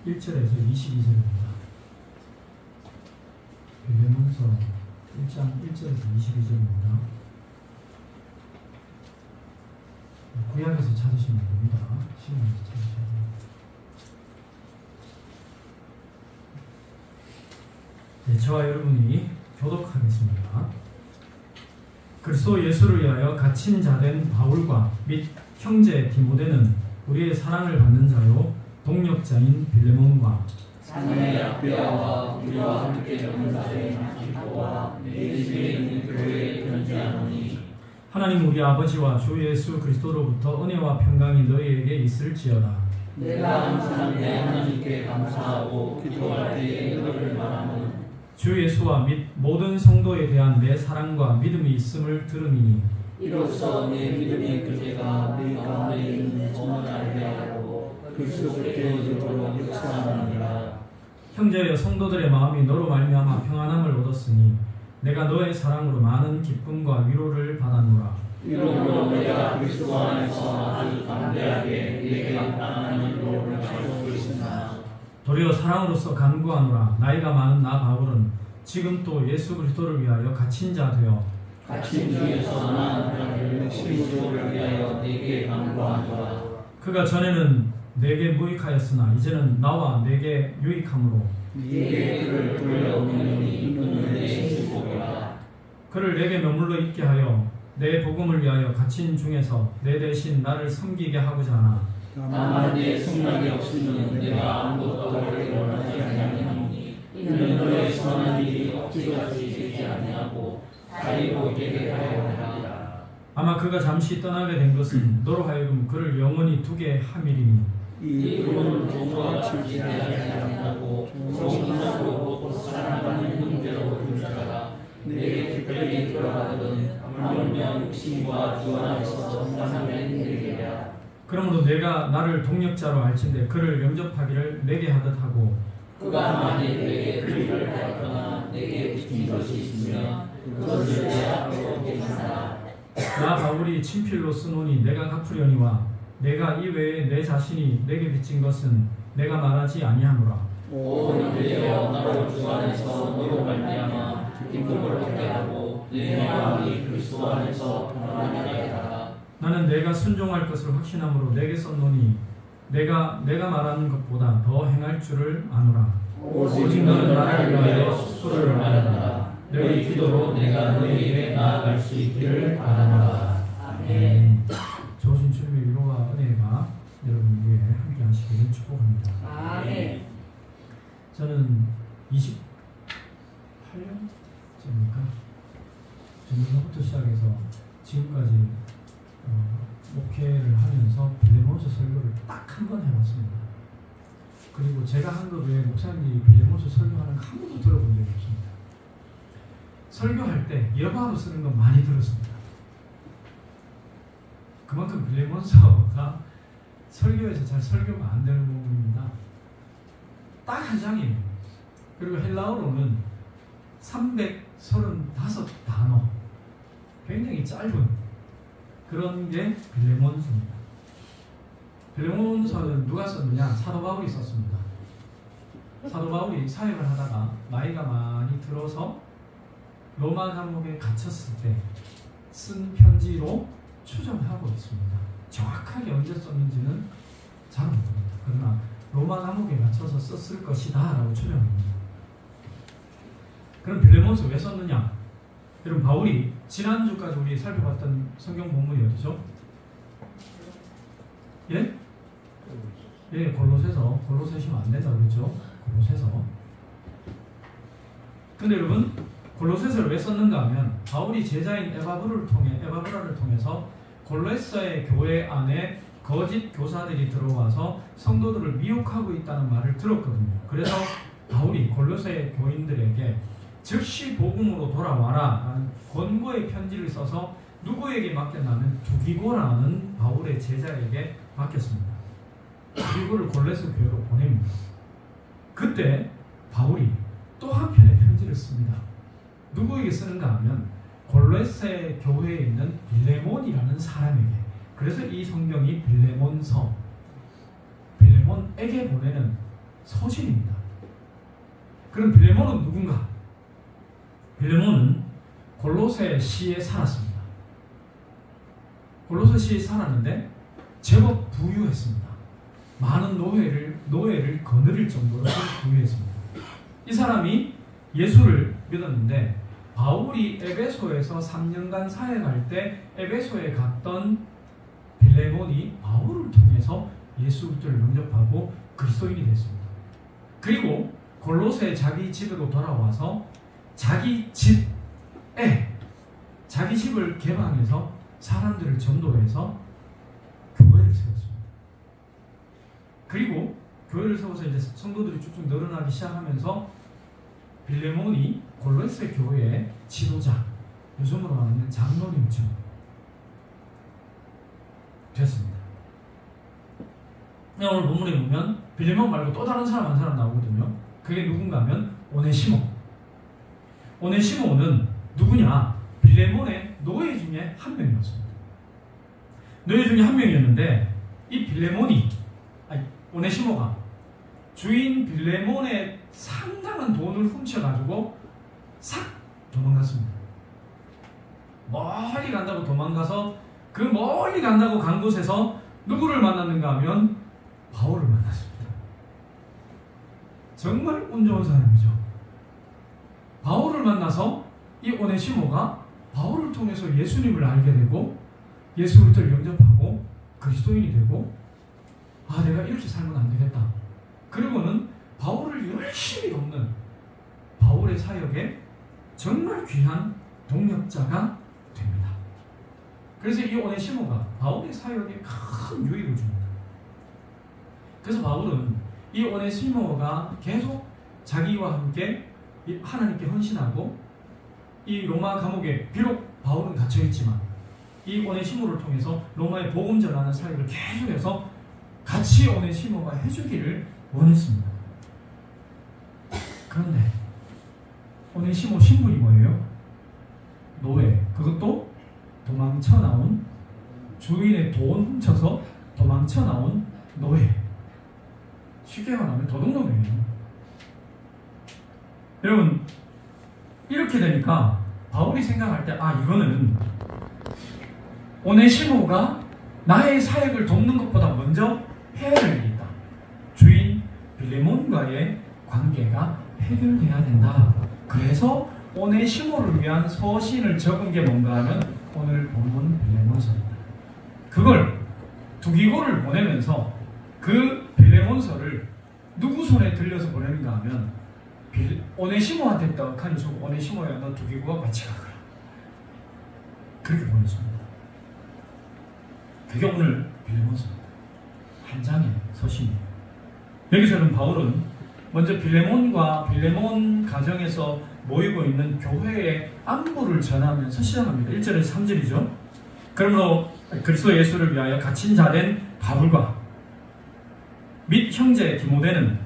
1절에서 22절입니다. 빌레몬서 1장 1절에서 22절입니다. 구약에서 찾으시면 됩니다. 신약에서 찾으셔야 됩니다. 네, 저와 여러분이 교독하겠습니다. 그리스도 예수를 위하여 갇힌 자된 바울과 및 형제 디모데는 우리의 사랑을 받는 자요 동력자인 빌레몬과 사랑의 아비아와 우리와 함께 영사된 아키포와 내 집에 있는 교회에 편지하노니 하나님 우리 아버지와 주 예수 그리스도로부터 은혜와 평강이 너희에게 있을지어다. 내가 항상 내 하나님께 감사하고 기도할 때에 너를 말하는 주 예수와 및 모든 성도에 대한 내 사랑과 믿음이 있음을 들음이니 이로써 내 믿음의 교제가 네 가운데 있는 선을 알게 하고 그리스도께 이르도록 역사하느니라. 형제여 성도들의 마음이 너로 말미암아 평안함을 얻었으니 내가 너의 사랑으로 많은 기쁨과 위로를 받았노라. 이러므로 내가 그리스도 안에서 아주 담대하게 네게 나타나는 위로를 받고 있으나 도리어 사랑으로서 간구하노라. 나이가 많은 나 바울은 지금 또 예수 그리스도를 위하여 갇힌 자 되어 갇힌 중에서 나는 그리스도를 위하여 네게 간구하노라. 그가 전에는 내게 무익하였으나 이제는 나와 내게 유익함으로 네게 그를 돌려오느니 이는 내 축복이라. 그를 내게 머물러 있게 하여 내 복음을 위하여 갇힌 중에서 내 대신 나를 섬기게 하고자 하나 다만 내 승낙이 없으면 내가 아무것도 하기를 원하지 아니하니 이는 너의 선한 일이 억지같이 되지 아니하고 자유로 되게 하려 함이라. 아마 그가 잠시 떠나게 된 것은 너로 하여금 그를 영원히 두게 함이리니 이 부분은 종과 같이 지내지 아니하고 종사로 사랑하는 형제로 둔 자가 내게 특별히 들어가거든 하물며 육신과 주 안에서 성삼된 일이라. 그러므로 내가 나를 동력자로 알진대 그를 영접하기를 내게 하듯 하고 그가 만일 내게 불을 받거나 내게 붙인 것이 있으면 그것을 내 앞으로 계시나 나 바울이 친필로 쓰노니 내가 갚으려니와 내가 이외에 내 자신이 내게 빚진 것은 내가 말하지 아니하노라. 오 형제여 나로 주 안에서 너로 말미암아 기쁨을 얻게 하고 내 마음이 그리스도 안에서 평안하게 하라. 나는 내가 순종할 것을 확신함으로 내게 썼노니 내가 말하는 것보다 더 행할 줄을 아노라. 오직 너는 나를 위하여 수술을 말하노라. 너희 기도로 내가 너희 입에 나아갈 수 있기를 바라노라. 아멘. 좋으신 주님의 위로와 은혜가 여러분 위에 함께 하시기를 축복합니다. 아멘. 저는 28년쯤입니까? 전부터 시작해서 지금까지 목회를 하면서 빌레몬서 설교를 딱 한 번 해봤습니다. 그리고 제가 한 것 외에 목사님이 빌레몬서 설교하는 거 한 번도 들어본 적이 없습니다. 설교할 때 여바로 쓰는 건 많이 들었습니다. 그만큼 빌레몬서가 설교에서 잘 설교가 안 되는 부분입니다. 딱 한 장이에요. 그리고 헬라어로는 335단어, 굉장히 짧은 그런 게 빌레몬서입니다. 빌레몬서는 누가 썼느냐? 사도 바울이 썼습니다. 사도 바울이 사역을 하다가 나이가 많이 들어서 로마 감옥에 갇혔을 때 쓴 편지로 추정하고 있습니다. 정확하게 언제 썼는지는 잘 모릅니다. 그러나 로마 감옥에 갇혀서 썼을 것이다 라고 추정합니다. 그럼 빌레몬서 왜 썼느냐? 여러분 바울이 지난주까지 우리 살펴봤던 성경 본문이 어디죠? 예? 예, 골로새시면 안 된다고 그랬죠? 골로새서. 근데 여러분 골로새서를 왜 썼는가 하면 바울이 제자인 에바브라를 통해서 골로새의 교회 안에 거짓 교사들이 들어와서 성도들을 미혹하고 있다는 말을 들었거든요. 그래서 바울이 골로새 교인들에게 즉시 복음으로 돌아와라 라는 권고의 편지를 써서 누구에게 맡겼냐면 두기고라는 바울의 제자에게 맡겼습니다. 두기고를 골로새 교회로 보냅니다. 그때 바울이 또 한편의 편지를 씁니다. 누구에게 쓰는가 하면 골로새 교회에 있는 빌레몬이라는 사람에게. 그래서 이 성경이 빌레몬서, 빌레몬에게 보내는 서신입니다. 그럼 빌레몬은 누군가? 빌레몬은 골로새 시에 살았습니다. 골로새 시에 살았는데 제법 부유했습니다. 많은 노예를 거느릴 정도로 부유했습니다. 이 사람이 예수를 믿었는데 바울이 에베소에서 3년간 사역할 때 에베소에 갔던 빌레몬이 바울을 통해서 예수 그리스도를 영접하고 그리스도인이 됐습니다. 그리고 골로새 자기 집으로 돌아와서 자기 집을 개방해서 사람들을 전도해서 교회를 세웠습니다. 그리고 교회를 세워서 이제 성도들이 쭉쭉 늘어나기 시작하면서 빌레몬이 골로새 교회의 지도자, 요즘으로 말하면 장로님쯤 됐습니다. 오늘 본문에 보면 빌레몬 말고 또 다른 사람 한 사람 나오거든요. 그게 누군가 하면 오네시모. 오네시모는 누구냐? 빌레몬의 노예 중에 한 명이었습니다. 노예 중에 한 명이었는데 이 오네시모가 주인 빌레몬의 상당한 돈을 훔쳐가지고 싹 도망갔습니다. 멀리 간다고 도망가서 그 멀리 간다고 간 곳에서 누구를 만났는가 하면 바울을 만났습니다. 정말 운 좋은 사람이죠. 바울을 만나서 이 오네시모가 바울을 통해서 예수님을 알게 되고 예수 그리스도를 영접하고 그리스도인이 되고 내가 이렇게 살면 안 되겠다. 그리고는 바울을 열심히 돕는 바울의 사역에 정말 귀한 동력자가 됩니다. 그래서 이 오네시모가 바울의 사역에 큰 유익을 줍니다. 그래서 바울은 이 오네시모가 계속 자기와 함께 하나님께 헌신하고 이 로마 감옥에 비록 바울은 갇혀있지만 이 오네시모를 통해서 로마의 복음 전하는 사역을 계속해서 같이 오네시모가 해주기를 원했습니다. 그런데 오네시모 신분이 뭐예요? 노예. 그것도 도망쳐 나온, 주인의 돈 훔쳐서 도망쳐 나온 노예. 쉽게 말하면 도둑놈이에요. 여러분, 이렇게 되니까 바울이 생각할 때 이거는 오네시모가 나의 사역을 돕는 것보다 먼저 해야 될 일이 있다. 주인 빌레몬과의 관계가 해결돼야 된다. 그래서 오네시모를 위한 서신을 적은 게 뭔가 하면 오늘 본문 빌레몬서입니다. 그걸 두기고를 보내면서 그 빌레몬서를 누구 손에 들려서 보내는가 하면 오네시모한테 떡하니 주고 오네시모야 너 두기고와 같이 가거라. 그렇게 보냈습니다. 그게 오늘 빌레몬서입니다. 한 장의 서신이에요. 여기서는 바울은 먼저 빌레몬과 빌레몬 가정에서 모이고 있는 교회의 안부를 전하면서 시작합니다. 1절에서 3절이죠. 그러므로 그리스도 예수를 위하여 갇힌 자된 바울과 및 형제 디모데는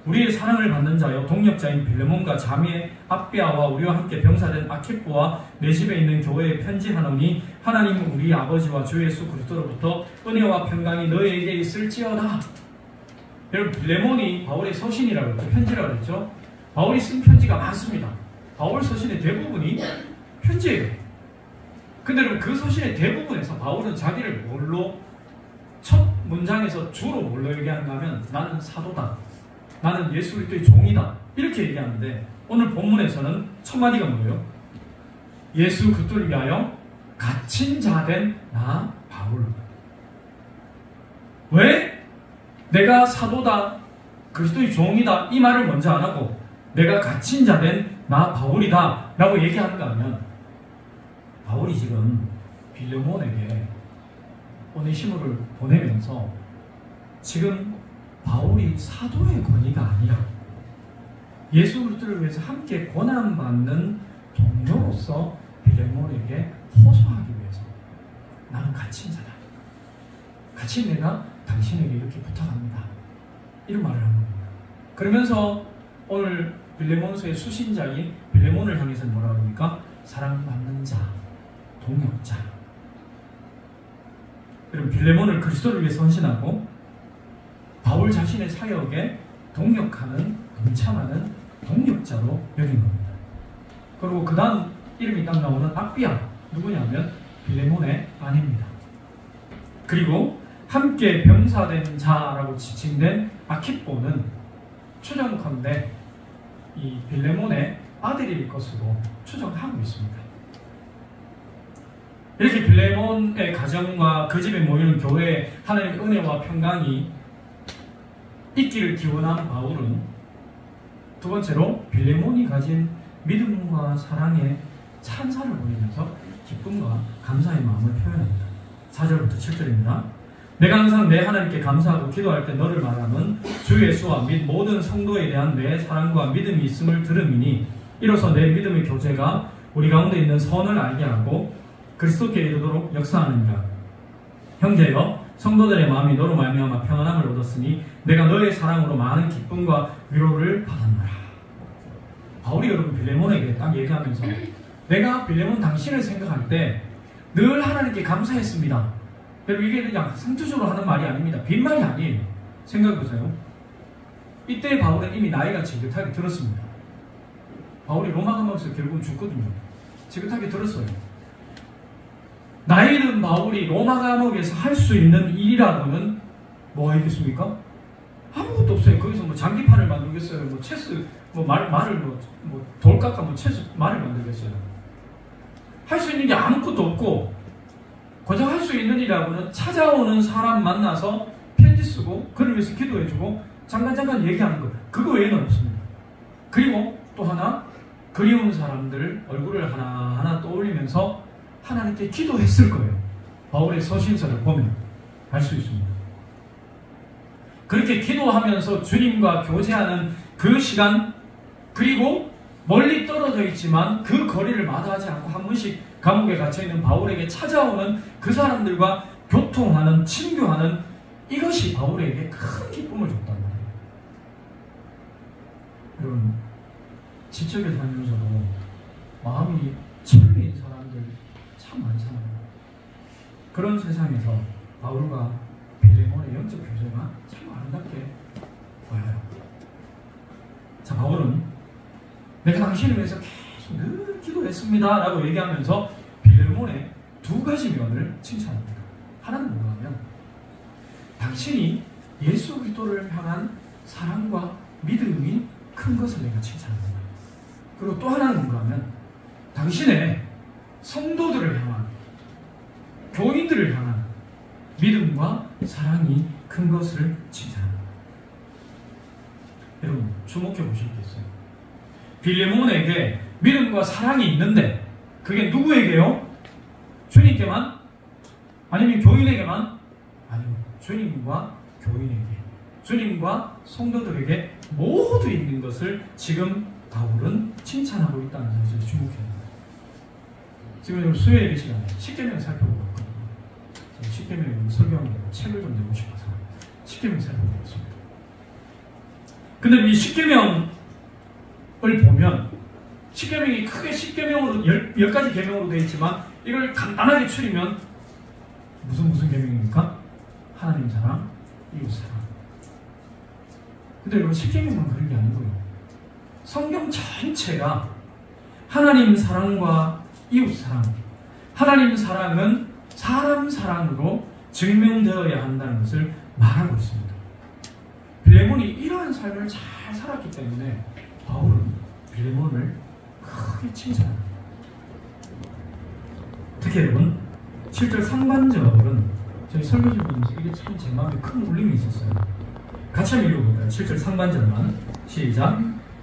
우리의 사랑을 받는 자여 동력자인 빌레몬과 자매 아비아와 우리와 함께 병사된 아키포와 내 집에 있는 교회에 편지하노니 하나님 우리 아버지와 주 예수 그리스도로부터 은혜와 평강이 너희에게 있을지어다. 여러분, 빌레몬이 바울의 서신이라고 했죠. 편지라고 했죠. 바울이 쓴 편지가 많습니다. 바울 서신의 대부분이 편지예요. 근데 여러분, 그 서신의 대부분에서 바울은 자기를 뭘로 첫 문장에서 주로 뭘로 얘기하는가 하면 나는 사도다, 나는 예수 그리스도의 종이다, 이렇게 얘기하는데 오늘 본문에서는 첫 마디가 뭐예요? 예수 그리스도를 위하여 갇힌 자 된 나 바울. 왜 내가 사도다, 그리스도의 종이다 이 말을 먼저 안 하고 내가 갇힌 자 된 나 바울이다 라고 얘기하는가 하면 바울이 지금 빌레몬에게 오네시모를 보내면서 지금 바울이 사도의 권위가 아니라 예수 그리스도를 위해서 함께 고난받는 동료로서 빌레몬에게 호소하기 위해서 나는 갇힌 자다, 같이 내가 당신에게 이렇게 부탁합니다, 이런 말을 하는 겁니다. 그러면서 오늘 빌레몬서의 수신자인 빌레몬을 향해서 뭐라고 합니까? 사랑받는 자, 동역자. 그럼 빌레몬을 그리스도를 위해서 헌신하고 바울 자신의 사역에 동력하는, 동참하는 동력자로 여긴 겁니다. 그리고 그 다음 이름이 딱 나오는 아비아, 누구냐면 빌레몬의 아내입니다. 그리고 함께 병사된 자라고 지칭된 아키뽀는 추정컨대 이 빌레몬의 아들일 것으로 추정하고 있습니다. 이렇게 빌레몬의 가정과 그 집에 모이는 교회에 하나님의 은혜와 평강이 있기를 기원한 바울은 두 번째로 빌레몬이 가진 믿음과 사랑의 찬사를 보이면서 기쁨과 감사의 마음을 표현합니다. 4절부터 7절입니다. 내가 항상 내 하나님께 감사하고 기도할 때 너를 말함은 주 예수와 및 모든 성도에 대한 내 사랑과 믿음이 있음을 들음이니 이로써 내 믿음의 교제가 우리 가운데 있는 선을 알게 하고 그리스도께 이르도록 역사하느니라. 형제여, 성도들의 마음이 너로 말미암아 평안함을 얻었으니 내가 너의 사랑으로 많은 기쁨과 위로를 받았노라. 바울이 여러분 빌레몬에게 딱 얘기하면서 내가 빌레몬 당신을 생각할 때 늘 하나님께 감사했습니다. 여러분 이게 그냥 상투적으로 하는 말이 아닙니다. 빈말이 아니에요. 생각해보세요. 이때 바울은 이미 나이가 지긋하게 들었습니다. 바울이 로마 감옥에서 결국은 죽거든요. 지긋하게 들었어요. 나이 든 바울이 로마 감옥에서 할 수 있는 일이라고는 뭐가 있겠습니까? 아무것도 없어요. 거기서 뭐 장기판을 만들겠어요. 뭐 체스, 말을 돌 깎아 체스 말을 만들겠어요. 할 수 있는 게 아무것도 없고, 고작 할 수 있는 일이라고는 찾아오는 사람 만나서 편지 쓰고 그를 위해서 기도해주고 잠깐 얘기하는 것, 그거 외에는 없습니다. 그리고 또 하나, 그리운 사람들 얼굴을 하나하나 떠올리면서 하나님께 기도했을 거예요. 바울의 서신서를 보면 알 수 있습니다. 그렇게 기도하면서 주님과 교제하는 그 시간, 그리고 멀리 떨어져 있지만 그 거리를 마다하지 않고 한 번씩 감옥에 갇혀있는 바울에게 찾아오는 그 사람들과 교통하는, 친교하는, 이것이 바울에게 큰 기쁨을 줬단 말이에요. 여러분, 지적에 살면서도 마음이 철인 사람들 참 많잖아요. 그런 세상에서 바울과 빌레몬의 영적 교제가 참 아름답게 보여요. 자, 바울은 내가 당신을 위해서 계속 늘 기도했습니다 라고 얘기하면서 빌레몬의 두 가지 면을 칭찬합니다. 하나는 뭔가 하면 당신이 예수 그리스도를 향한 사랑과 믿음이 큰 것을 내가 칭찬합니다. 그리고 또 하나는 뭔가 하면 당신의 성도들을 향한, 교인들을 향한 믿음과 사랑이 큰 것을 칭찬합니다. 여러분 주목해 보실 게 있어요. 빌레몬에게 믿음과 사랑이 있는데 그게 누구에게요? 주님께만? 아니면 교인에게만? 아니요, 주님과 교인에게, 주님과 성도들에게 모두 있는 것을 지금 바울은 칭찬하고 있다는 사실을 주목해야 합니다. 지금 오늘 수요예배 시간에 십계명 살펴보고 있거든요. 십계명 설교하는 책을 좀 내고 싶어서 십계명 살펴보고 있습니다. 근데 이 십계명을 보면 십계명이 크게 십계명으로 10가지 계명으로 되어 있지만 이걸 간단하게 추리면 무슨 계명입니까? 하나님 사랑, 이웃 사랑. 근데 여러분 십계명만 그런 게 아니고요. 성경 전체가 하나님 사랑과 이웃 사랑, 하나님 사랑은 사람 사랑으로 증명되어야 한다는 것을 말하고 있습니다. 빌레몬이 이러한 삶을 잘 살았기 때문에 바울은 빌레몬을 크게 칭찬합니다. 특히 여러분 7절 상반절은 저희 설교실 보면서 이게 참 제 마음에 큰 울림이 있었어요. 같이 한번 읽어볼까요? 7절 상반절만 시작.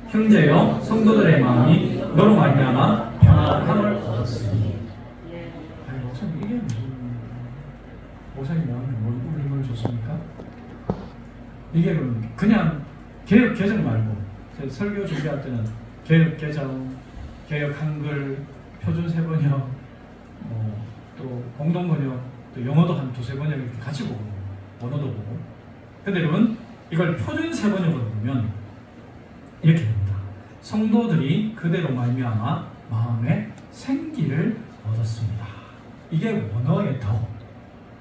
형제여, 성도들의 마음이 너로 말미암아 평안함을 얻었으니. 아니 목사님 이게 무슨 목사님 마음에 뭘 울림을 줬습니까? 이게 그냥 개혁 개정 말고 설교 준비할 때는 개혁 개정, 개혁 한글, 표준 세번역, 또 공동 번역, 또 영어도 한 두세 번역 이렇게 같이 보고 언어도 보고. 근데 여러분 이걸 표준 세번역으로 보면 이렇게 됩니다. 성도들이 그대로 말미암아 마음에 생기를 얻었습니다. 이게 원어에 더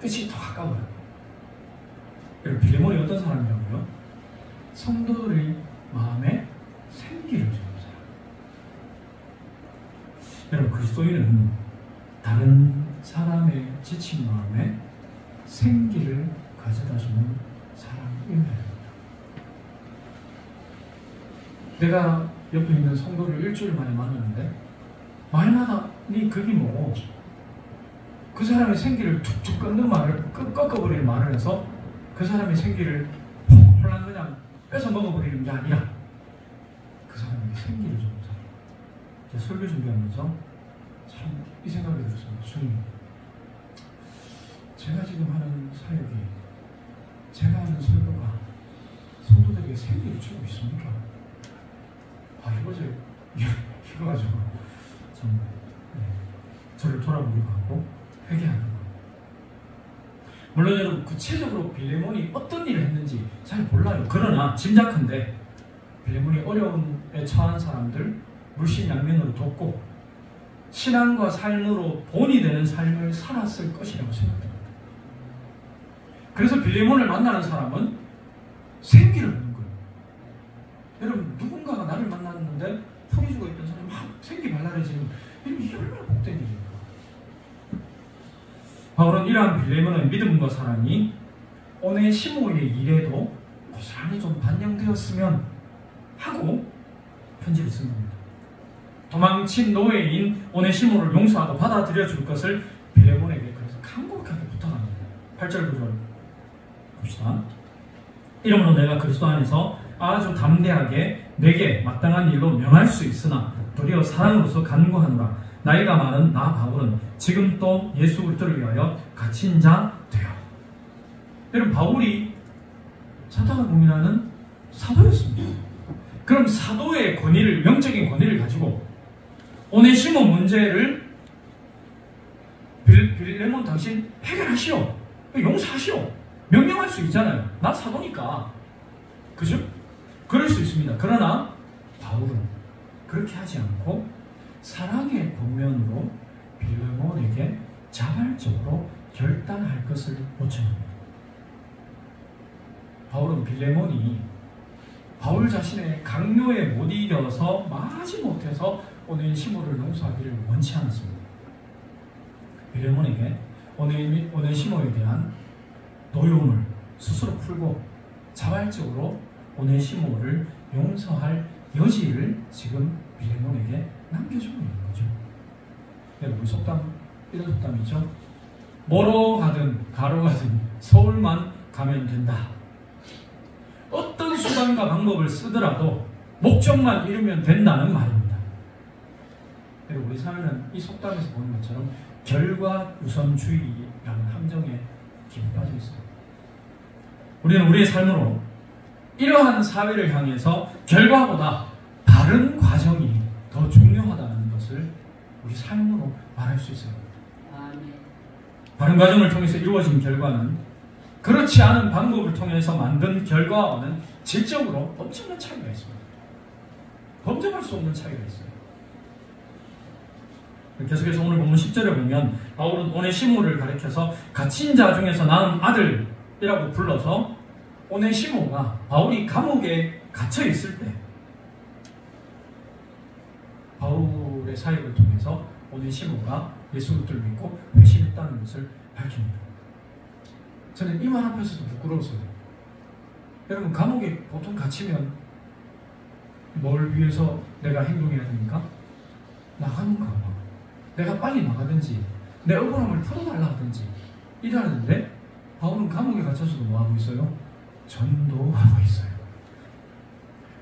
뜻이 더 가까워요. 여러분 빌레몬이 어떤 사람이라고요? 성도들의 마음에 생기를 주는 사람. 여러분, 그리스도인은 다른 사람의 지친 마음에 생기를 가져다주는 사람이어야 됩니다. 내가 옆에 있는 성도를 일주일 만에 만났는데 말마다 니 그게 뭐고 그 사람의 생기를 툭툭 끊는 말을 꺾어버리는 말을 해서 그 사람의 생기를 홀랑 그냥 뺏어 먹어버리는 게 아니라 그 사람에게 생기를 주는 사람. 제가 설교 준비하면서 참 이 생각이 들었습니다. 주님, 제가 지금 하는 사역이, 제가 하는 설교가 성도들에게 생기를 주고 있습니까? 이거 가지고 참 저를 돌아보기도 하고 회개하는 거. 물론 여러분, 구체적으로 빌레몬이 어떤 일을 했는지 잘 몰라요. 그러나 짐작한데 빌레몬이 어려움에 처한 사람들 물신양면으로 돕고 신앙과 삶으로 본이 되는 삶을 살았을 것이라고 생각합니다. 그래서 빌레몬을 만나는 사람은 생기를 얻는 거예요. 여러분, 누군가가 나를 만났는데 풀이 죽어 있던 사람이 막 생기 발랄해지는, 이게 얼마나 복된 일입니까? 바울은 이러한 빌레몬의 믿음과 사랑이 오네시모의 일에도 고스란히 좀 반영되었으면 하고 편지를 쓴 겁니다. 도망친 노예인 오네시모를 용서하고 받아들여 줄 것을 빌레몬에게 그래서 간곡하게 부탁합니다. 8절 9절 봅시다. 이러므로 내가 그리스도 안에서 아주 담대하게 내게 마땅한 일로 명할 수 있으나 도리어 사랑으로서 간구하노라. 나이가 많은 나 바울은 지금 또 예수 그리스도를 위하여 갇힌 자 되어. 여러분, 바울이 사탄을 고민하는 사도였습니다. 그럼 사도의 권위를, 영적인 권위를 가지고 오네시모 문제를 빌레몬 당신 해결하시오, 용서하시오, 명령할 수 있잖아요. 나 사도니까. 그죠? 그럴 수 있습니다. 그러나 바울은 그렇게 하지 않고 사랑의 권면으로 빌레몬에게 자발적으로 결단할 것을 요청합니다. 바울은 빌레몬이 바울 자신의 강요에 못 이겨서 마지못해서 오네시모를 용서하기를 원치 않았습니다. 빌레몬에게 오네시모에 대한 노여움을 스스로 풀고 자발적으로 오네시모를 용서할 여지를 지금 빌레몬에게 남겨주고 있는 거죠. 여러분, 속담, 이런 속담이 있죠. 뭐로 가든 가로 가든 서울만 가면 된다. 어떤 수단과 방법을 쓰더라도 목적만 이루면 된다는 말입니다. 여러분, 우리 사회는 이 속담에서 보는 것처럼 결과 우선주의라는 함정에 깊이 빠져 있어요. 우리는 우리의 삶으로 이러한 사회를 향해서 결과보다 바른 과정이 더 중요하다는 것을 우리 삶으로 말할 수 있어요. 바른 과정을 통해서 이루어진 결과는 그렇지 않은 방법을 통해서 만든 결과와는 질적으로 엄청난 차이가 있습니다. 범접할 수 없는 차이가 있어요. 계속해서 오늘 본문 10절에 보면 바울은 오네시모를 가리켜서 갇힌 자 중에서 낳은 아들이라고 불러서 오네시모가 바울이 감옥에 갇혀 있을 때 바울의 사역을 통해서 오네시모가 예수 그리스도를 믿고 회심했다는 것을 밝힙니다. 저는 이 말 앞에서도 부끄러웠어요. 여러분, 감옥에 보통 갇히면 뭘 위해서 내가 행동해야 됩니까? 나가는 거. 내가 빨리 나가든지 내 억울함을 풀어달라 하든지 이러는데 바울은 감옥에 갇혀서도 뭐하고 있어요? 전도하고 있어요.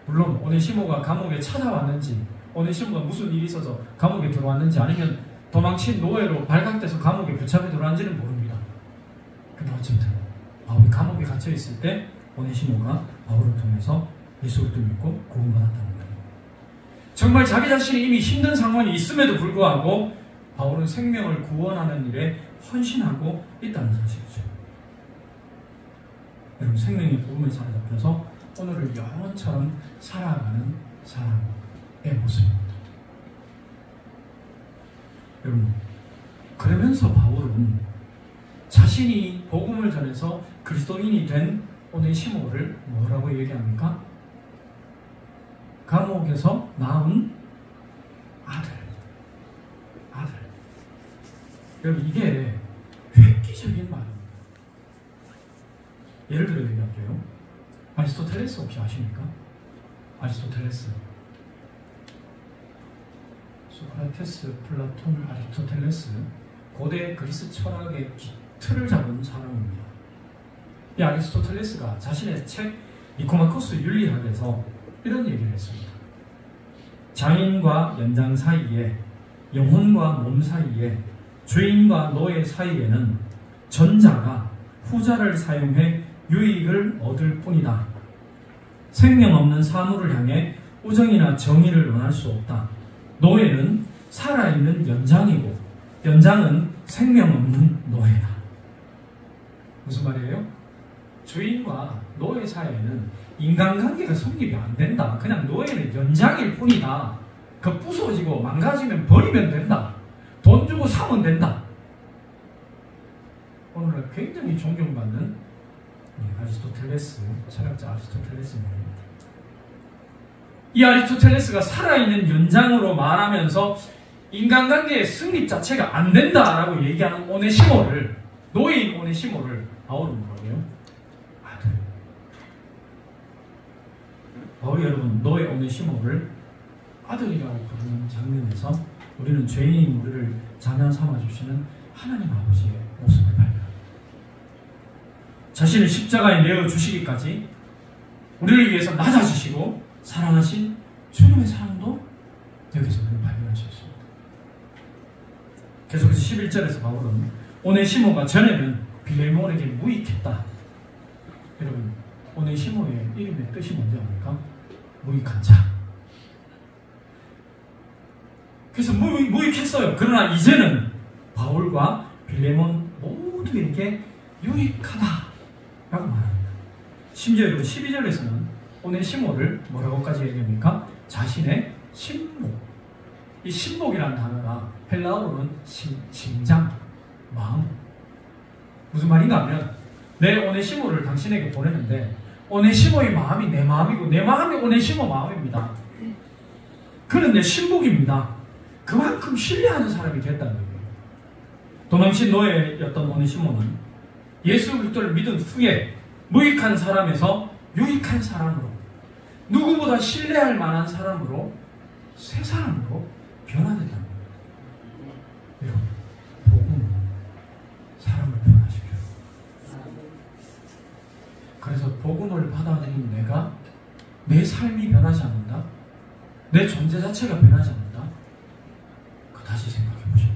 물론 오네시모가 감옥에 찾아왔는지, 오네시모가 무슨 일이 있어서 감옥에 들어왔는지, 아니면 도망친 노예로 발각돼서 감옥에 붙잡혀 들어왔는지는 모릅니다. 근데 어쨌든 바울이 감옥에 갇혀있을 때 오네시모가 바울을 통해서 예수 그리스도를 믿고 구원받았다는 거예요. 정말 자기 자신이 이미 힘든 상황이 있음에도 불구하고 바울은 생명을 구원하는 일에 헌신하고 있다는 사실이죠. 여러분, 생명의 복음에 사로잡혀서 오늘을 영원처럼 살아가는 사람의 모습입니다. 여러분, 그러면서 바울은 자신이 복음을 전해서 그리스도인이 된 오네시모를 뭐라고 얘기합니까? 감옥에서 나온 아들. 여러분, 이게 획기적인 말입니다. 예를 들어 얘기할게요. 아리스토텔레스 혹시 아십니까? 아리스토텔레스. 소크라테스, 플라톤, 아리스토텔레스. 고대 그리스 철학의 틀을 잡은 사람입니다. 이 아리스토텔레스가 자신의 책 니코마코스 윤리학에서 이런 얘기를 했습니다. 장인과 연장 사이에, 영혼과 몸 사이에, 주인과 노예 사이에는 전자가 후자를 사용해 유익을 얻을 뿐이다. 생명 없는 사물을 향해 우정이나 정의를 원할 수 없다. 노예는 살아있는 연장이고 연장은 생명 없는 노예다. 무슨 말이에요? 주인과 노예 사이에는 인간관계가 성립이 안 된다. 그냥 노예는 연장일 뿐이다. 그 부서지고 망가지면 버리면 된다. 돈 주고 사면 된다. 오늘날 굉장히 존경받는 아리스토텔레스, 철학자 아리스토텔레스입니다. 이 아리스토텔레스가 살아있는 연장으로 말하면서 인간관계의 승립 자체가 안 된다라고 얘기하는 오네시모를, 노예인 오네시모를 바울은 뭐라고 해요? 아들. 바울이 여러분 노예 오네시모를 아들이라고 부르는 장면에서 우리는 죄인인 우리를 자녀 삼아주시는 하나님 아버지의 모습을 발견합니다. 자신을 십자가에 내어주시기까지 우리를 위해서 낮아지시고 사랑하신 주님의 사랑도 여기서 우리는 발견할 수 있습니다. 계속해서 11절에서 바울은 오네시모가 전에는 빌레몬에게 무익했다. 여러분, 오네시모의 이름의 뜻이 뭔지 압니까? 무익한 자. 그래서 무익했어요. 그러나 이제는 바울과 빌레몬 모두에게 유익하다라고 말합니다. 심지어 여러분 12절에서는 오네시모를 뭐라고까지 얘기합니까? 자신의 신복. 이 신복이라는 단어가 헬라어로는 심장, 마음. 무슨 말인가 하면 내 오네시모를 당신에게 보내는데 오네시모의 마음이 내 마음이고 내 마음이 오네시모 마음입니다. 그는 내 신복입니다. 그만큼 신뢰하는 사람이 됐다는 거예요. 도망친 노예였던 오네시모는 예수 그리스도를 믿은 후에 무익한 사람에서 유익한 사람으로, 누구보다 신뢰할 만한 사람으로, 새 사람으로 변화된다는 겁니다. 여러분, 복음은 사람을 변화시켜요. 그래서 복음을 받아들인 내가 내 삶이 변하지 않는다? 내 존재 자체가 변하지 않는다? 다시 생각해 보십시오.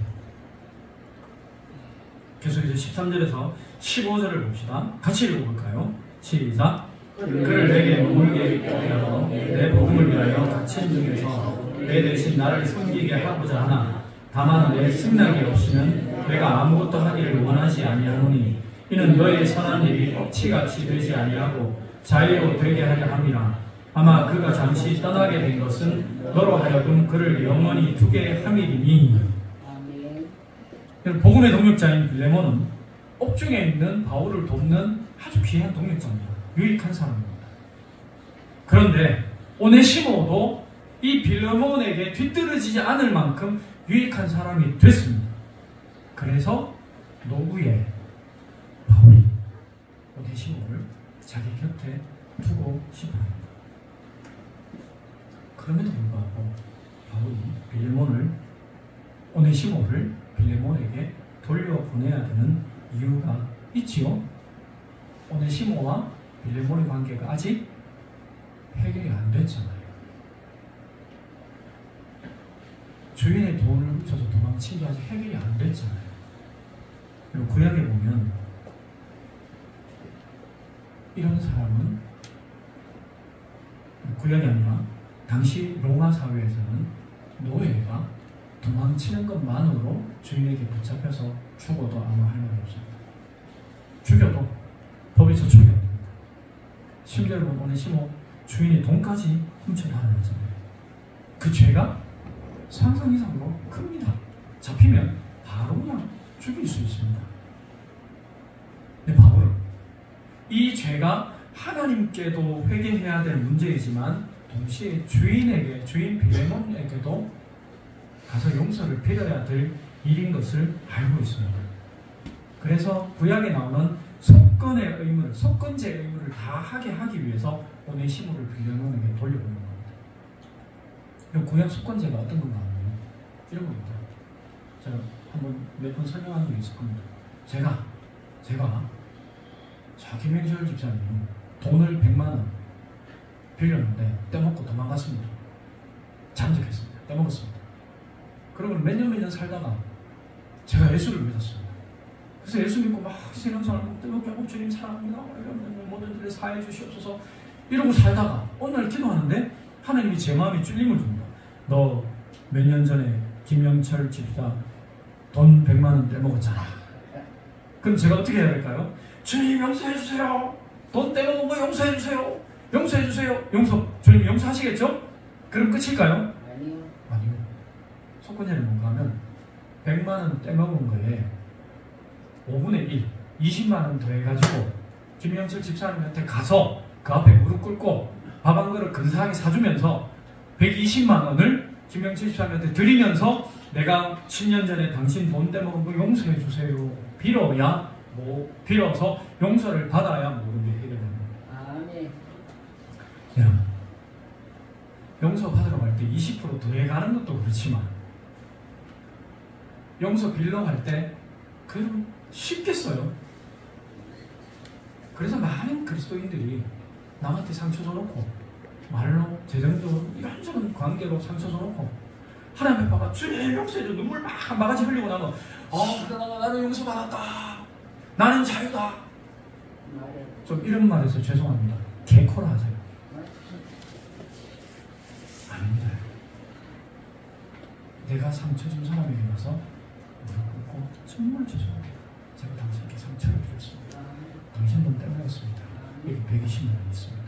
계속해서 13절에서 15절을 봅시다. 같이 읽어볼까요? 시작. 그를 내게 머물게 하여 내 복음을 위하여 갇힌 중에서 내 대신 나를 섬기게 하고자 하나 다만 내 승낙이 없이는 내가 아무것도 하기를 원하지 아니하노니 이는 너의 선한 일이 억치같이 되지 아니하고 자유로 되게 하려 함이라. 아마 그가 잠시 떠나게 된 것은 너로 하여금 그를 영원히 두게 함이리니. 복음의 동역자인 빌레몬은 옥중에 있는 바울을 돕는 아주 귀한 동역자입니다. 유익한 사람입니다. 그런데 오네시모도 이 빌레몬에게 뒤떨어지지 않을 만큼 유익한 사람이 됐습니다. 그래서 노구에 바울이 오네시모를 자기 곁에 두고 싶어합니다. 그럼에도 불구하고 바울이 오네시모를 빌레몬에게 돌려보내야 되는 이유가 있지요. 오네시모와 빌레몬의 관계가 아직 해결이 안 됐잖아요. 주인의 돈을 훔쳐서 도망친 게 아직 해결이 안 됐잖아요. 그리고 구약에 보면 이런 사람은, 구약이 아니라 당시 로마 사회에서는 노예가 도망치는 것만으로 주인에게 붙잡혀서 죽어도 아무 할 말이 없습니다. 죽여도 법에서 죽여야 됩니다. 심지어 오네시모 주인의 돈까지 훔쳐다녔잖아요. 그 죄가 상상 이상으로 큽니다. 잡히면 바로 그냥 죽일 수 있습니다. 근데 바울은 이 죄가 하나님께도 회개해야 될 문제이지만 동시에 주인 빌레몬에게도 가서 용서를 빌어야 될 일인 것을 알고 있습니다. 그래서 구약에 나오는 속건의 의무를, 속건제의 의무를 다 하게 하기 위해서 오네시모를 빌레몬에게 돌려보는 겁니다. 구약 속건제가 어떤 건가 하면 이런 겁니다. 제가 한번 몇 번 설명한 적이 있을 겁니다. 제가 김영철 집사님 돈을 100만 원 빌렸는데 떼먹고 도망갔습니다. 잠적했습니다. 떼먹었습니다. 그러고 몇 년 살다가 제가 예수를 믿었습니다. 그래서 예수 믿고 막 신앙생활 뜨겁게 주님 사랑합니다. 이러면 모든 일에 사해 주시옵소서 이러고 살다가 어느 날 기도하는데 하나님이 제 마음에 찔림을 줍니다. 너 몇 년 전에 김영철 집사 돈 100만 원 떼먹었잖아. 그럼 제가 어떻게 해야 될까요? 주님 용서해 주세요. 돈 떼먹은 거 용서해 주세요. 용서해 주세요. 주님 용서하시겠죠? 그럼 끝일까요? 아니요. 속건제는 뭔가 하면 100만 원 떼먹은 거에 5분의 1, 20만 원 더해가지고 김영철 집사님한테 가서 그 앞에 무릎 꿇고 밥 한 그릇 근사하게 사주면서 120만 원을 김영철 집사님한테 드리면서 내가 10년 전에 당신 돈 떼먹은 거 용서해 주세요. 빌어서 용서를 받아야 모든 게 해결됩니다. 아멘. 여러분, 용서 받으러 갈 때 20% 더해가는 것도 그렇지만 용서 빌러 갈 때 그럼 쉽겠어요. 그래서 많은 그리스도인들이 남한테 상처 줘놓고 말로 재정적으로 이런저런 관계로 상처 줘놓고 하나님 앞에 주님 용서해줘 눈물 막 바가지 흘리고 나면 나는 용서받았다. 나는 자유다. 좀 이런 말에서 죄송합니다. 개코라 하세요. 아닙니다. 내가 상처 준 사람에게 가서 무릎 꿇고 정말 죄송합니다. 제가 당신께 상처를 드렸습니다. 당신 돈 떼먹었습니다. 여기 120만 원 있습니다.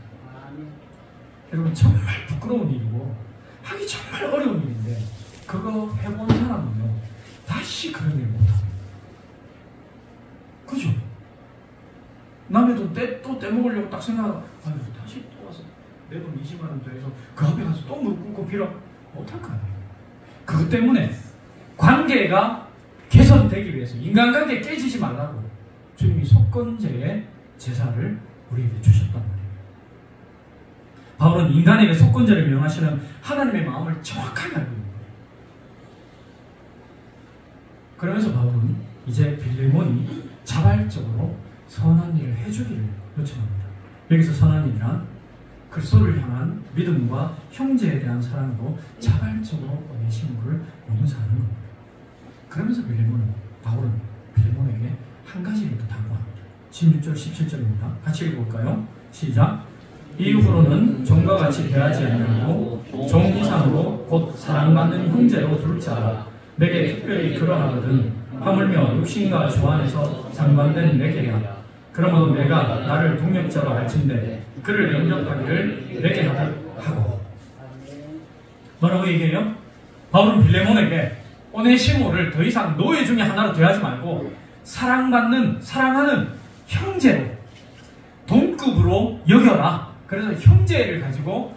여러분 정말 부끄러운 일이고 하기 정말 어려운 일인데 그거 해본 사람은요 다시 그런 일 못합니다. 그죠? 남의 돈 또 떼먹으려고 딱 생각하고 다시 또 와서 내 돈 20만 원 더해서 그 앞에 가서 또 무릎 꿇고 빌어 못할 거 아니에요. 그것 때문에 관계가 개선되기 위해서 인간관계 깨지지 말라고 주님이 속건제의 제사를 우리에게 주셨단 말이에요. 바울은 인간에게 속건제를 명하시는 하나님의 마음을 정확하게 알고 있는 거예요. 그러면서 바울은 이제 빌레몬이 자발적으로 선한 일을 해주기를 요청합니다. 여기서 선한 일이란 그리스도를 향한 믿음과 형제에 대한 사랑으로 자발적으로 오네시모를 용서하는 겁니다. 그러면서 바울은 빌레몬에게 한 가지를 더 당부합니다. 16절 17절입니다. 같이 읽어볼까요? 시작. 이후로는 종과 같이 대하지 아니하고 종 이상으로 곧 사랑받는 형제로 둘자라. 내게 특별히 그러하거든 하물며 육신과 주 안에서 상반된 내게야. 그러므로 내가 나를 동역자로 할진대 그를 영접하기를 내게 하고. 뭐라고 얘기해요? 바울은 빌레몬에게 오네시모를 더 이상 노예 중에 하나로 대하지 말고 사랑하는 형제로 동급으로 여겨라. 그래서 형제를 가지고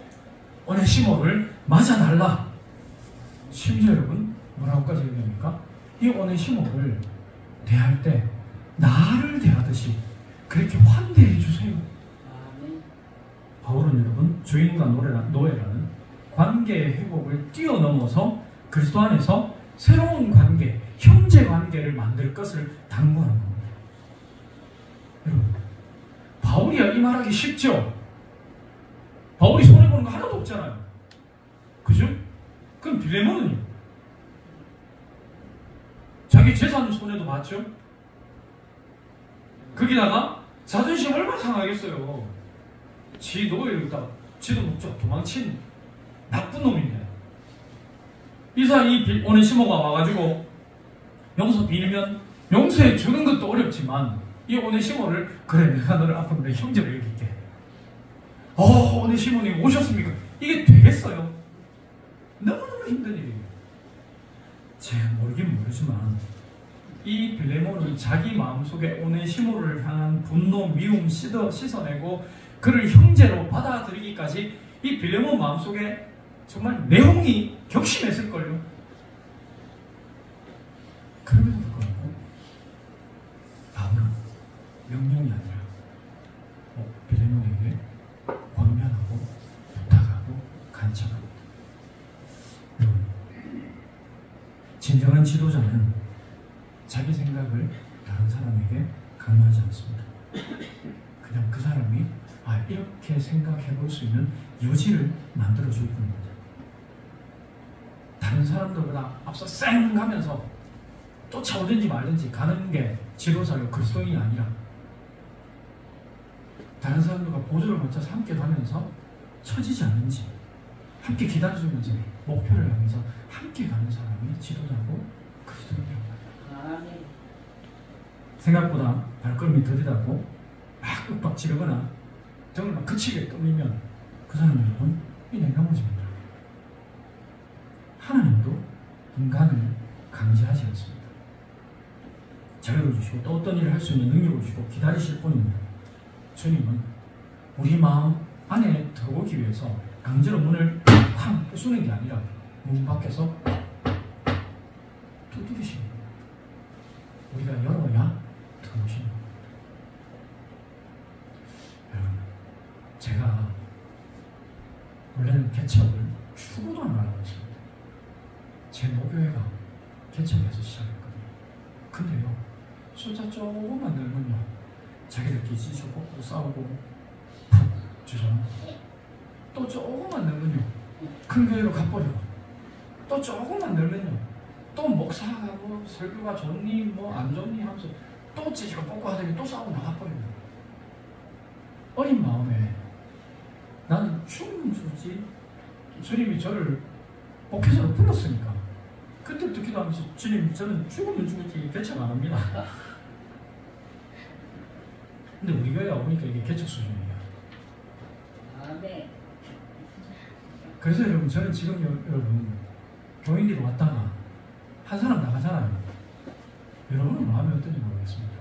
오네시모를 맞아달라. 심지어 여러분 뭐라고까지 얘기합니까? 이 오네시모를 대할 때 나를 대하듯이 그렇게 환대해 주세요. 바울은 여러분 주인과 노예라는 관계의 회복을 뛰어넘어서 그리스도 안에서 새로운 관계, 형제 관계를 만들 것을 당부하는 겁니다. 여러분 바울이야 이 말하기 쉽죠? 바울이 손해보는 거 하나도 없잖아요. 그죠? 그럼 빌레몬은요? 자기 재산 손해도 봤죠? 거기다가 자존심 얼마나 상하겠어요. 지 노예로 있다가 지도 목적 도망친 나쁜 놈인데 이 오네시모가 와가지고 용서 빌면 용서해 주는 것도 어렵지만 이 오네시모를 그래 내가 너를 앞으로 내 형제로 여길게. 오네시모님 오셨습니까? 이게 되겠어요? 너무너무 힘든 일이에요. 제가 모르긴 모르지만 이 빌레몬이 자기 마음속에 오네시모를 향한 분노, 미움 씻어내고 그를 형제로 받아들이기까지 이 빌레몬 마음속에 정말 내용이 격심했을걸요. 그럼에도 불구하고 바울은 명령이 아니라 빌레몬에게 권면하고 부탁하고 간청합니다. 여러분, 진정한 지도자는 자기 생각을 다른 사람에게 강요하지 않습니다. 그냥 그 사람이 이렇게 생각해 볼 수 있는 여지를 만들어줄 뿐입니다. 다른 사람들보다 앞서 쌩 가면서 쫓아오든지 말든지 가는 게 지도자요 그리스도인이 아니라 다른 사람들과 보조를 맞춰서 함께 가면서 처지지 않는지 함께 기다려주면서 목표를 향해서 함께 가는 사람이 지도자고 그리스도인이라고 합니다. 생각보다 발걸음이 더디다고 막 윽박 지르거나 등을 막 그치게 떠밀면 그 사람은 여러분 이내 넘어집니다. 하나님도 인간을 강제하지 않습니다. 자유를 주시고 또 어떤 일을 할 수 있는 능력을 주시고 기다리실 뿐입니다. 주님은 우리 마음 안에 들어오기 위해서 강제로 문을 쾅 부수는 게 아니라 문 밖에서 두드리시는 겁니다. 우리가 열어야 들어오시는 겁니다. 여러분, 제가 원래는 개척을 추구도 안 하려고 했습니다. 제 모교회가 개척에서 시작했거든요. 근데요, 숫자 조금만 늘면요, 자기들끼리 찢어먹고 싸우고 푹 죄송합니다. 또 조금만 늘면요, 큰 교회로 가버리고 또 조금만 늘면요, 또 목사가 뭐 설교가 좋니 뭐 안 좋니 하면서 또 찢어 뽑고 하더니 또 싸우고 나가버립니다. 어린 마음에 나는 죽으면 죽지, 주님이 저를 목회자로 불렀으니까 그때부터 기도하면서 주님 저는 죽으면 죽지 개척 안 합니다. 근데 우리 교회에 오니까 이게 개척 수준이에요. 그래서 여러분, 저는 지금 여러분 교인들이 왔다가 한 사람 나가잖아요. 여러분은 마음이 어떤지 모르겠습니다.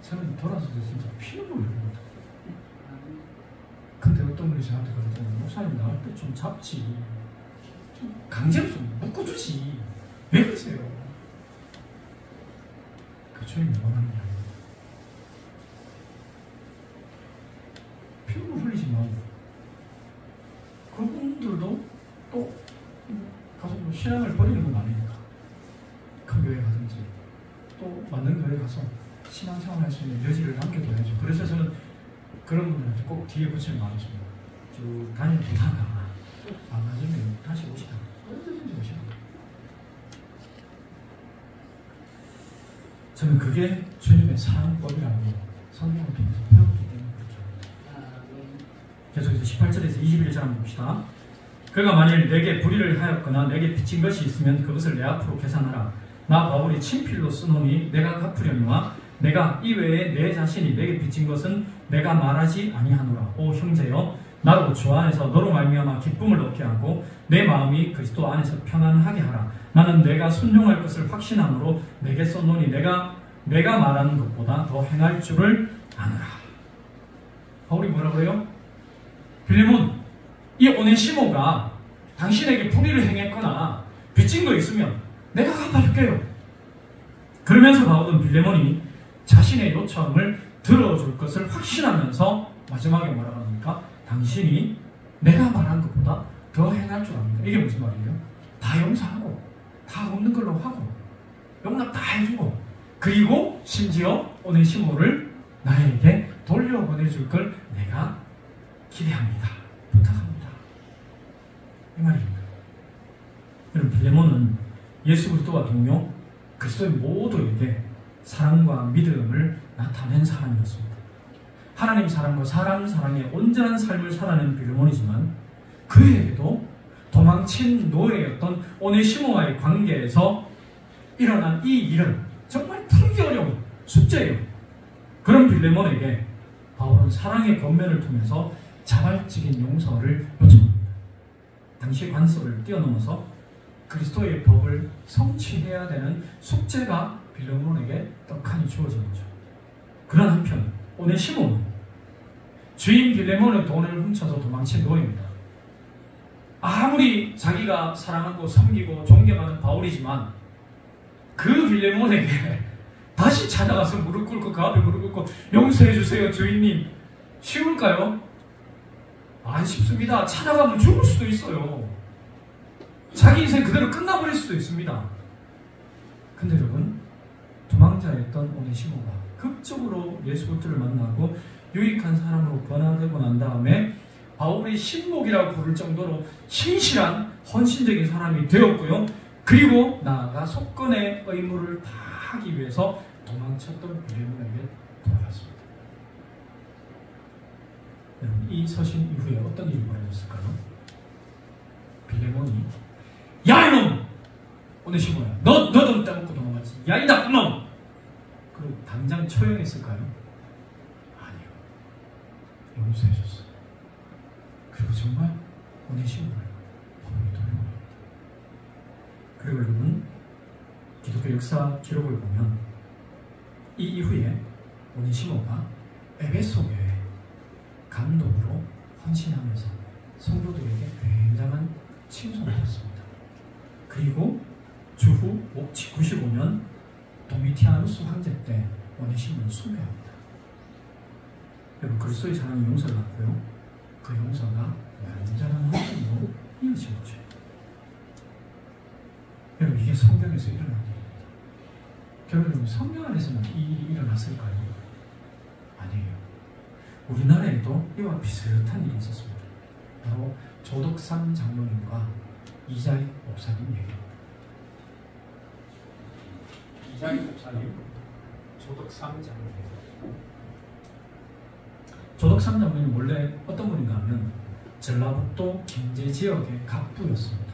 저는 돌아서도 진짜 피눈물 흘립니다. 근데 어떤 분이 저한테 그러더니 목사님 나갈 때 좀 잡지, 좀 강제로 좀 묶어주지, 왜 그러세요? 그 주님이 원하는 게 아닙니다. 피눈물 흘리지만 그분들도 또 가서 뭐 신앙을 버리는 건 아니니까 큰 교회 가든지 또 맞는 교회 가서 신앙생활 할 수 있는 여지를 남겨둬야죠. 그래서 저는 그런 분들한테 꼭 뒤에 붙이는 거 하겠습니다. 쭉 다니다가 안 맞으면 다시 오시다. 언제든지 오시다. 저는 그게 주님의 사랑법이라고 성경을 통해서 배웠기 때문에 그렇죠. 계속해서 18절에서 21절 한번 봅시다. 그가 만일 내게 불의를 하였거나 내게 빚진 것이 있으면 그것을 내 앞으로 계산하라. 나 바울이 친필로 쓰노니 내가 갚으려니와 내가 이외에 내 자신이 내게 빚진 것은 내가 말하지 아니하노라. 오 형제여, 나로 주 안에서 너로 말미암아 기쁨을 얻게 하고 내 마음이 그리스도 안에서 평안하게 하라. 나는 내가 순종할 것을 확신함으로 내게 썼노니 내가 말하는 것보다 더 행할 줄을 아노라. 바울이 뭐라고 해요? 빌레몬, 이 오네시모가 당신에게 불의를 행했거나 빚진 거 있으면 내가 갚아줄게요. 그러면서 바울은 빌레몬이 자신의 요청을 들어줄 것을 확신하면서 마지막에 뭐라고 합니까? 당신이 내가 말한 것보다 더 행할 줄 압니다. 이게 무슨 말이에요? 다 용서하고 다 없는 걸로 하고 용납 다 해주고 그리고 심지어 오네시모를 나에게 돌려보내줄 걸 내가 기대합니다. 부탁합니다. 이 말입니다. 여러분, 빌레몬은 예수 그리스도와 동료 그리스도의 모두에게 사랑과 믿음을 나타낸 사람이었습니다. 하나님 사랑과 사람 사랑의 온전한 삶을 살아낸 빌레몬이지만 그에게도 도망친 노예였던 오네시모와의 관계에서 일어난 이 일은 정말 풀기 어려운 숙제예요. 그런 빌레몬에게 바울은 사랑의 권면을 통해서 자발적인 용서를 요청합니다. 당시 관습을 뛰어넘어서 그리스도의 법을 성취해야 되는 숙제가 빌레몬에게 떡하니 주어진 거죠. 그런 한편 오네시모는 주인 빌레몬의 돈을 훔쳐서 도망친 노예입니다. 아무리 자기가 사랑하고 섬기고 존경하는 바울이지만 그 빌레몬에게 다시 찾아가서 무릎 꿇고 그 앞에 무릎 꿇고 용서해 주세요 주인님, 쉬울까요? 안 쉽습니다. 찾아가면 죽을 수도 있어요. 자기 인생 그대로 끝나버릴 수도 있습니다. 근데 여러분, 도망자였던 오네시모가 극적으로 예수 그리스도를 만나고 유익한 사람으로 변화되고 난 다음에 바울이 신복이라고 부를 정도로 신실한 헌신적인 사람이 되었고요. 그리고 나아가 속건의 의무를 다하기 위해서 도망쳤던 빌레몬에게 돌아갔습니다. 여러분, 이 서신 이후에 어떤 일이 벌어졌을까요? 빌레몬이 야 이놈! 오네시모야, 너 돈 따먹고 도망갔지. 야 이 나쁜 놈! 그리고 당장 처형했을까요? 아니요. 용서해줬어요. 그리고 정말 오네시모를 바울이 돌려보냅니다. 그리고 여러분, 기독교 역사 기록을 보면 이 이후에 오네시모가 에베소 교회에 감독으로 헌신하면서 성도들에게 굉장한 칭송을 받았습니다. 그리고 주후 95년 도미티아누스 황제 때 오네시모는 순교합니다. 여러분, 그리스도의 사랑이 용서를 받고요. 그 용서가 완전한 헌신으로 이어진 거죠. 여러분, 이게 성경에서 일어난 일입니다. 결국 성경 안에서는 이 일이 일어났을까요? 아니에요. 우리나라에도 이와 비슷한 일이 있었습니다. 바로 조덕삼 장로님과 이자익 목사님 얘기입니다. 이자익 목사님, 조덕삼 장로님. 조덕삼 장로님 원래 어떤 분인가 하면 전라북도 김제 지역의 갑부였습니다.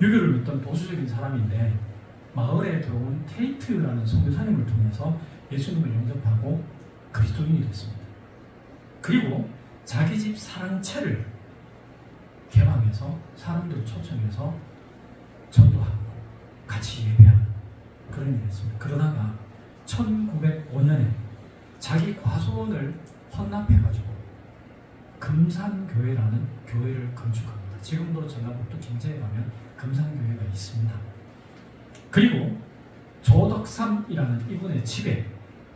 유교를 믿던 보수적인 사람인데 마을에 들어온 테이트라는 선교사님을 통해서 예수님을 영접하고 그리스도인이 됐습니다. 그리고 자기 집 사랑채를 개방해서 사람들을 초청해서 전도하고 같이 예배하는 그런 일을 했습니다. 그러다가 1905년에 자기 과수원을 헌납해가지고 금산교회라는 교회를 건축합니다. 지금도 전라북도 김제에 가면 금산교회가 있습니다. 그리고 조덕삼이라는 이분의 집에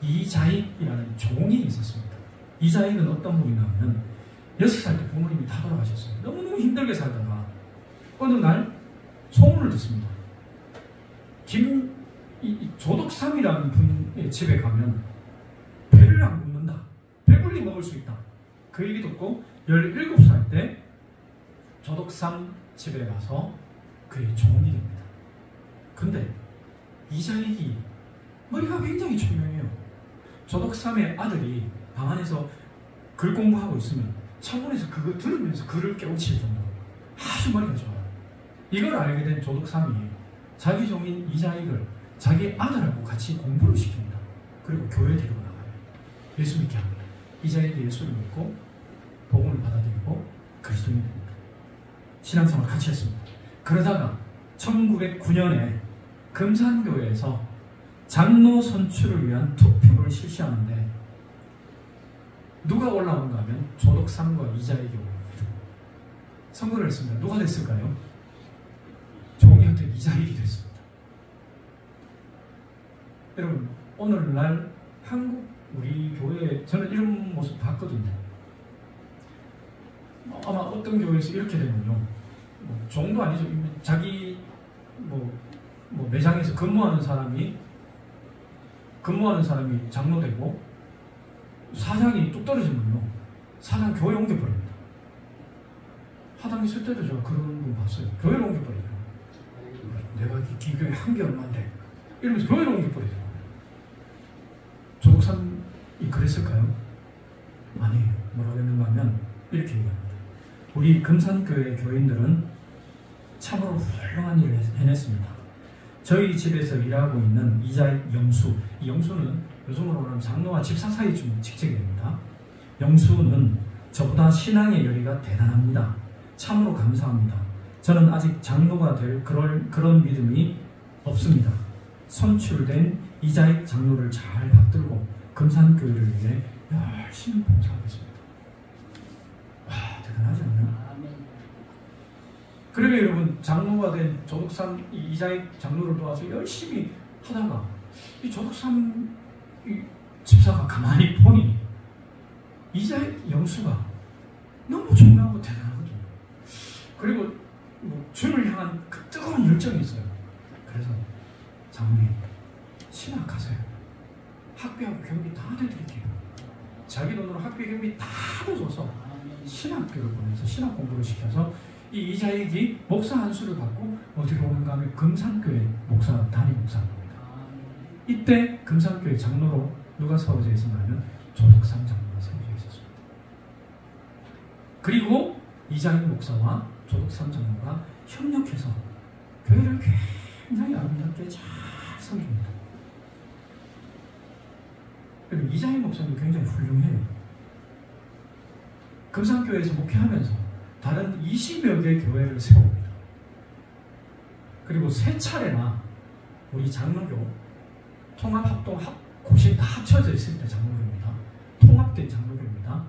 이자익이라는 종이 있었습니다. 이자익은 어떤 분이냐 하면 6살 때 부모님이 다 돌아가셨어요. 너무너무 힘들게 살다가 어느 날 소문을 듣습니다. 조덕삼이라는 분의 집에 가면 배를 안 굽는다. 배불리 먹을 수 있다. 그 얘기 듣고 17살 때 조덕삼 집에 가서 그의 종이 됩니다. 근데 이자익이 머리가 굉장히 총명해요. 조덕삼의 아들이 방 안에서 글 공부하고 있으면 창문에서 그거 들으면서 글을 깨우칠 정도로 아주 머리가 좋아요. 이걸 알게 된 조덕삼이 자기 종인 이자익을 자기 아들하고 같이 공부를 시킵니다. 그리고 교회에 데리고 나가요. 예수 믿게 합니다. 이자익이 예수를 믿고 복음을 받아들이고 그리스도인이 됩니다. 신앙생활을 같이 했습니다. 그러다가 1909년에 금산교회에서 장로 선출을 위한 투표를 실시하는데 누가 올라온가 하면 조덕삼과 이자익이 올라옵니다. 선거를 했습니다. 누가 됐을까요? 종이었던 이자익이 됐습니다. 여러분, 오늘날 한국 우리 교회에 저는 이런 모습 봤거든요. 아마 어떤 교회에서 이렇게 되면요, 종도 아니죠. 자기 매장에서 근무하는 사람이 장로되고 사장이 뚝 떨어지면요, 사장 교회 옮겨버립니다. 하당 있을 때도 제가 그런 분 봤어요. 교회를 옮겨버리더라고요. 내가 이 교회 한 개 얼마인데 이러면서 교회를 옮겨버리더라고요. 조덕삼이 그랬을까요? 아니에요. 뭐라고 했는가 하면 이렇게 얘기합니다. 우리 금산교회 교인들은 참으로 훌륭한 일을 해냈습니다. 저희 집에서 일하고 있는 이자익 영수, 이 영수는 요즘으로 말하면 장로와 집사 사이쯤 직책이 됩니다. 영수는 저보다 신앙의 열의가 대단합니다. 참으로 감사합니다. 저는 아직 장로가 될 그런 믿음이 없습니다. 선출된 이자익 장로를 잘 받들고 금산교회를 위해 열심히 봉사하겠습니다. 와, 대단하지 않나요? 그러면 여러분, 장로가 된 조덕삼 이자익 장로를 도와서 열심히 하다가 이 조덕삼 이 집사가 가만히 보니 이자익 영수가 너무 존경하고 대단하거든요. 그리고 뭐 주님을 향한 그 뜨거운 열정이 있어요. 그래서 장로님, 신학하세요. 학비하고 경비 다 내드릴게요. 자기 돈으로 학비 경비 다 내줘서 신학교를 보내서 신학 공부를 시켜서 이 이자익이 목사 안수를 받고 어디로 오는가 하면 금산교회 담임 목사입니다. 이때 금산교회 장로로 누가 세워져 있었냐면 조덕삼 장로가 세워져 있었습니다. 그리고 이자익 목사와 조덕삼 장로가 협력해서 교회를 굉장히 아름답게 잘 섬깁니다. 그리고 이자익 목사님도 굉장히 훌륭해요. 금산교회에서 목회하면서 다른 20여 개의 교회를 세웁니다. 그리고 3차례나 우리 장로교 통합합동 고시 다 합쳐져 있을 때 장로교입니다. 통합된 장로교입니다.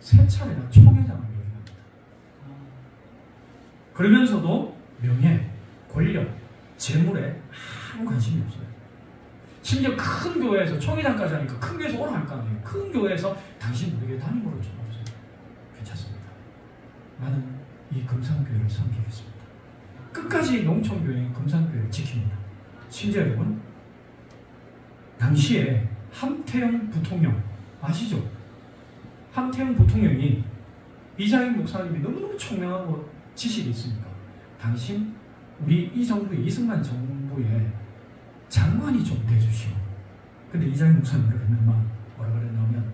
3차례나 총회장을 역임합니다. 그러면서도 명예, 권력, 재물에 아무 관심이 없어요. 심지어 큰 교회에서 총회장까지 하니까 큰 교회에서 오라 할 거 아니에요. 큰 교회에서 당신 우리에게 담임으로 좀 없어요. 괜찮습니다. 나는 이 금산교회를 섬기겠습니다. 끝까지 농촌교회인 금산교회를 지킵니다. 심지어 여러분, 당시에 함태영 부통령 아시죠? 함태영 부통령이 이자익 목사님이 너무너무 총명하고 지식이 있으니까 당신 우리 이 정부의 이승만 정부의 장관이 좀 돼주시오. 근데 이자익 목사님이 뭐라 그랬냐면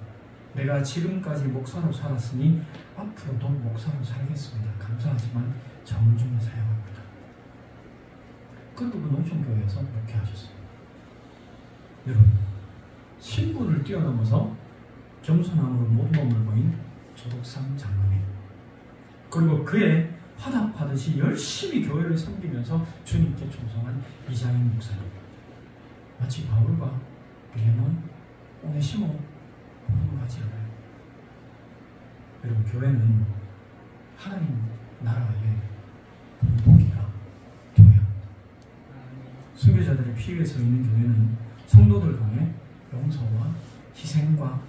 내가 지금까지 목사로 살았으니 앞으로도 목사로 살겠습니다. 감사하지만 정중히 사용합니다. 그것도 그 농촌교회에서 목회하셨습니다. 여러분, 신분을 뛰어넘어서 겸손함으로 모범을 보인 조덕삼 장로님, 그리고 그의 화답하듯이 열심히 교회를 섬기면서 주님께 충성한 이자익 목사님, 마치 바울과 빌레몬, 오네시모 보는 같지 않아요? 여러분, 교회는 하나님 나라의 본보기가 되어야 합니다. 순교자들의 피 위에 서 있는 교회는 성도들 간의 용서와 희생과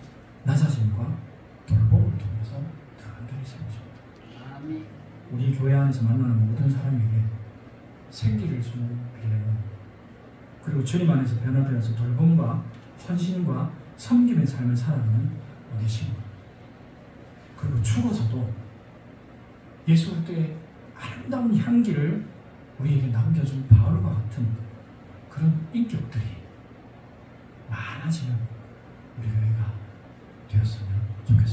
낮아짐과 돌봄을 통해서 단결히 세워집니다. 우리 교회 안에서 만나는 모든 사람에게 생기를 주는 빌레몬, 그리고 주님 안에서 변화되어서 돌봄과 헌신과 섬김의 삶을 살아가는 오네시모, 그리고 죽어서도 예수 그리스도의 아름다운 향기를 우리에게 남겨준 바울과 같은 그런 인격들이 많아지는 우리 교회가 되었으면 좋겠습니다.